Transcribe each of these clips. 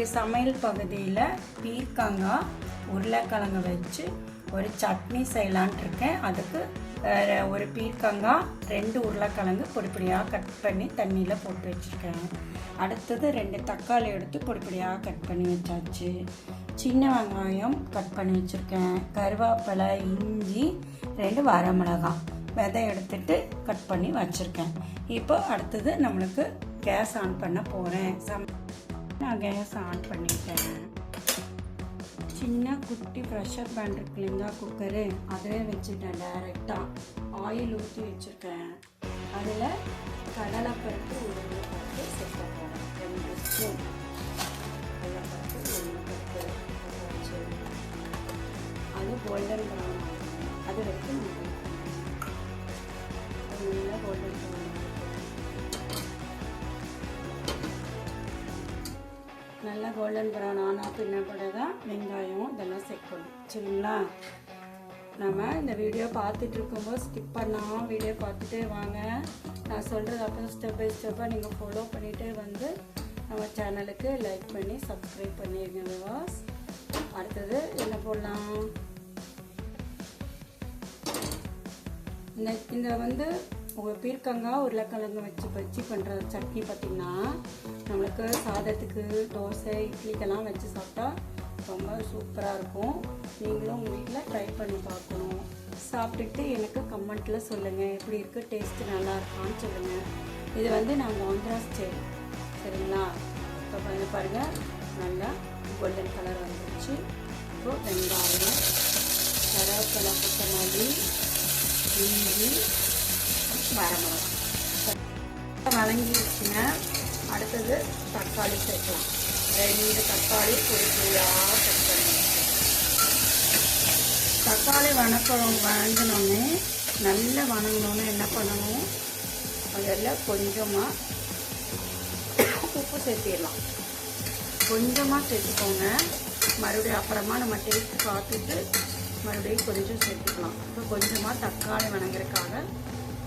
இன்றைக்கி சமையல் பகுதியில் பீர்க்கங்காய் உருளைக்கிழங்கு வச்சு ஒரு சட்னி செய்யலான்ட்டு இருக்கேன். அதுக்கு ஒரு பீர்க்கங்காய் 2 உருளைக்கிழங்கு பொடிப்பொடியாக கட் பண்ணி தண்ணியில் போட்டு வச்சுருக்கேன். அடுத்தது 2 தக்காளி எடுத்து பொடிப்பொடியாக கட் பண்ணி வச்சாச்சு. சின்ன வெங்காயம் கட் பண்ணி வச்சுருக்கேன். கருவேப்பிலை, இஞ்சி, 2 வரமிளகாய் விதை எடுத்துட்டு கட் பண்ணி வச்சுருக்கேன். இப்போ அடுத்தது நம்மளுக்கு கேஸ் ஆன் பண்ண போகிறேன். நான் கேஸ் ஆன் பண்ணிட்டேன். சின்ன குட்டி ப்ரெஷர் பேன் இருக்கு இல்லைங்களா, குக்கரு, அதிலே வச்சுட்டேன். டைரெக்டாக ஆயில் ஊற்றி வச்சுருக்கேன். அதில் கடலைப்பருப்பு உளுந்தப்பருப்பு சேர்க்க போகிறேன். 2 ஸ்பூன் கடலைப்பருப்பு உளுந்தப்பருப்பு வச்சு அது கோல்டன் ப்ரௌன் அது வரைக்கும் நல்லா கோல்டன் ப்ரௌன் நல்லா கோல்டன் ப்ரௌன் ஆனால் பின்னப்பட தான் வெங்காயம் இதெல்லாம் சேர்க்கணும். சரிங்களா? நம்ம இந்த வீடியோ பார்த்துட்டு இருக்கும்போது ஸ்கிப் பண்ணாமல் வீடியோ பார்த்துட்டே வாங்க. நான் சொல்கிறது அப்புறம் ஸ்டெப் பை ஸ்டெப்பாக நீங்கள் ஃபாலோ பண்ணிகிட்டே வந்து நம்ம சேனலுக்கு லைக் பண்ணி சப்ஸ்கிரைப் பண்ணிடுங்க விவாஸ். அடுத்தது என்ன போடலாம்? இந்த வந்து பீர்க்கங்காய் உருளைக்கிழங்கு வச்சு பஜ்ஜி பண்ணுற சட்னி பார்த்திங்கன்னா நம்மளுக்கு சாதத்துக்கு, தோசை, இட்லிக்கெல்லாம் வச்சு சாப்பிட்டா ரொம்ப சூப்பராக இருக்கும். நீங்களும் உங்கள் வீட்டில் ட்ரை பண்ணி பார்க்கணும். சாப்பிட்டுட்டு எனக்கு கமெண்ட்டில் சொல்லுங்கள் எப்படி இருக்குது, டேஸ்ட்டு நல்லா இருக்கான்னு சொல்லுங்கள். இது வந்து நாங்கள் ஆந்திரா ஸ்டைல். சரிங்களா? இப்போ பாருங்கள் நல்லா கோல்டன் கலர் வந்துடுச்சு. இப்போ வெங்காயம், கருவேப்பிலை, கொத்தமல்லி, இஞ்சி, வரமிளகாய் வதங்கிடுச்சுங்க. அடுத்தது தக்காளி சேர்க்கலாம். 2 தக்காளி பொடியாக கட் பண்ணி தக்காளி வதங்கினோடனே நல்லா வதங்கினோன்னே என்ன பண்ணணும், அதில் கொஞ்சமாக உப்பு சேர்த்திடலாம். கொஞ்சமாக சேர்த்துக்கோங்க. மறுபடியும் அப்புறமா நம்ம டேஸ்ட் பார்த்துட்டு மறுபடியும் கொஞ்சம் சேர்த்துக்கலாம். இப்போ கொஞ்சமாக தக்காளி வதங்கிறதுக்காக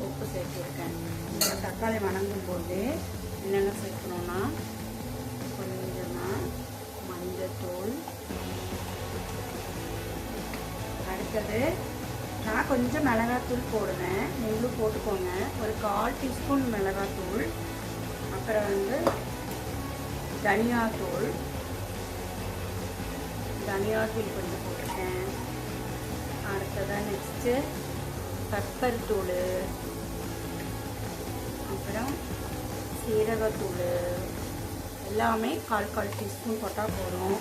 உப்பு சேர்த்துருக்கேன். இந்த தக்காளி வதங்கும் போது என்னென்ன சேர்க்கணுன்னா கொஞ்சமாக மஞ்சத்தூள், அடுத்தது நான் கொஞ்சம் மிளகாத்தூள் போடுவேன், நீங்களும் போட்டுக்கோங்க. ஒரு 1/4 டீஸ்பூன் மிளகாத்தூள், அப்புறம் வந்து தனியாத்தூள் கொஞ்சம் போட்டிருக்கேன். அடுத்ததான் நெக்ஸ்ட்டு பெப்பர் தூள், அப்புறம் சீரகத்தூள், எல்லாமே 1/4 டீஸ்பூன் போட்டால் போதும்.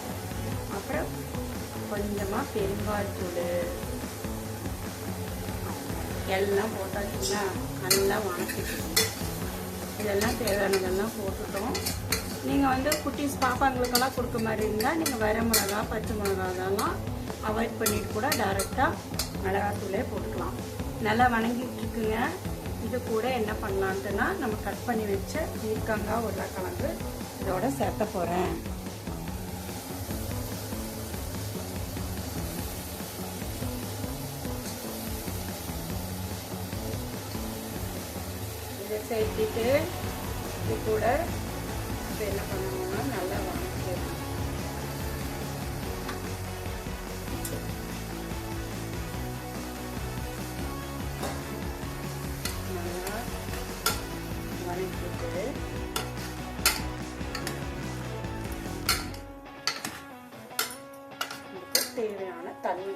அப்புறம் கொஞ்சமாக பெருங்காயத்தூள் எல்லாம் போட்டாச்சுன்னா நல்லா வணக்கிக்கணும். இதெல்லாம் தேவையானதெல்லாம் போட்டுட்டோம். நீங்கள் வந்து குட்டீஸ் பாப்பாங்களுக்கெல்லாம் கொடுக்க மாதிரி இருந்தால் நீங்கள் வரமிளகா, பச்சை மிளகா அதெல்லாம் அவாய்ட் பண்ணிட்டு கூட டைரெக்டாக மிளகாத்தூளே போட்டுக்கலாம். நல்லா வணங்கிட்டு இருக்குங்க. இது கூட என்ன பண்ணலான்ட்டுனா நம்ம கட் பண்ணி வச்ச பீர்க்கங்காய் உருளைக்கிழங்கு இதோட சேர்த்த போகிறேன். இதை சேர்த்துட்டு இது கூட இப்போ என்ன பண்ணணும்னா நல்லா வணக்கிடணும். நல்லா வணக்கிட்டு தேவையான தண்ணி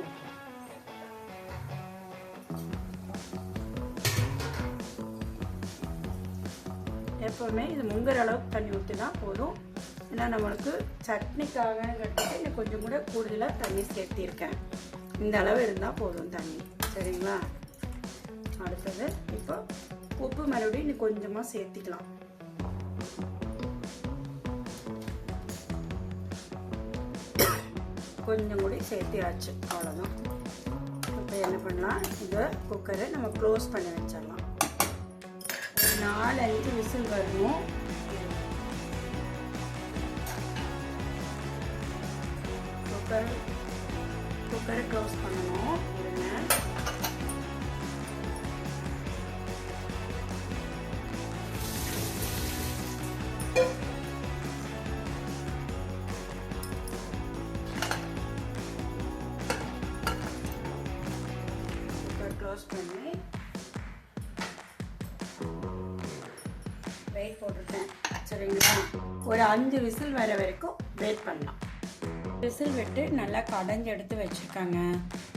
எப்போவுமே இது முங்குற அளவுக்கு தண்ணி ஊற்றினா போதும். ஏன்னா நம்மளுக்கு சட்னிக்காகங்கிறதுக்கு இன்னும் கொஞ்சம் கூட கூடுதலாக தண்ணி சேர்த்திருக்கேன். இந்த அளவு இருந்தால் போதும் தண்ணி. சரிங்களா? அடுத்தது இப்போ உப்பு மறுபடியும் இன்னும் கொஞ்சமாக சேர்த்திக்கலாம். கொஞ்சம் கூட சேர்த்தியாச்சு, அவ்வளோதான். இப்போ என்ன பண்ணலாம், இதை குக்கரை நம்ம க்ளோஸ் பண்ணி வச்சிடலாம். 4-5 விசில் வரணும். குக்கரை க்ளோஸ் பண்ணணும். தயிர் போட்டிருக்கேன். சரிங்களா, ஒரு 5 விசில் வர வரைக்கும் வெயிட் பண்ணலாம். விசில் விட்டு நல்லா கடைஞ்சி எடுத்து வச்சுருக்காங்க.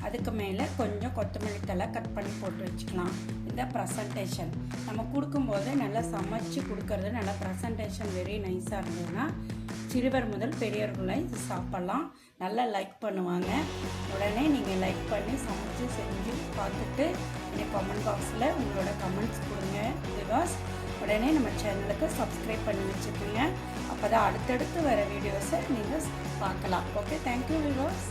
அதுக்கு மேலே கொஞ்சம் கொத்தமல்லி தழை கட் பண்ணி போட்டு வச்சுக்கலாம். இந்த ப்ரெசன்டேஷன் நம்ம கொடுக்கும்போது நல்லா சமைச்சு கொடுக்கறது, நல்லா ப்ரெசன்டேஷன் வெரி நைஸாக இருந்ததுன்னா சிறுவர் முதல் பெரியவர்களை இது சாப்பிட்லாம். நல்லா லைக் பண்ணுவாங்க. உடனே நீங்கள் லைக் பண்ணி சமைச்சு செஞ்சு பார்த்துட்டு எனக்கு கமெண்ட் பாக்ஸில் உங்களோட கமெண்ட்ஸ் கொடுங்க பிகாஸ். உடனே நம்ம சேனலுக்கு சப்ஸ்கிரைப் பண்ணி வச்சுக்கோங்க. அப்போ தான் அடுத்தடுத்து வர வீடியோஸை நீங்கள் பார்க்கலாம். ஓகே, தேங்க்யூ விவாஸ்.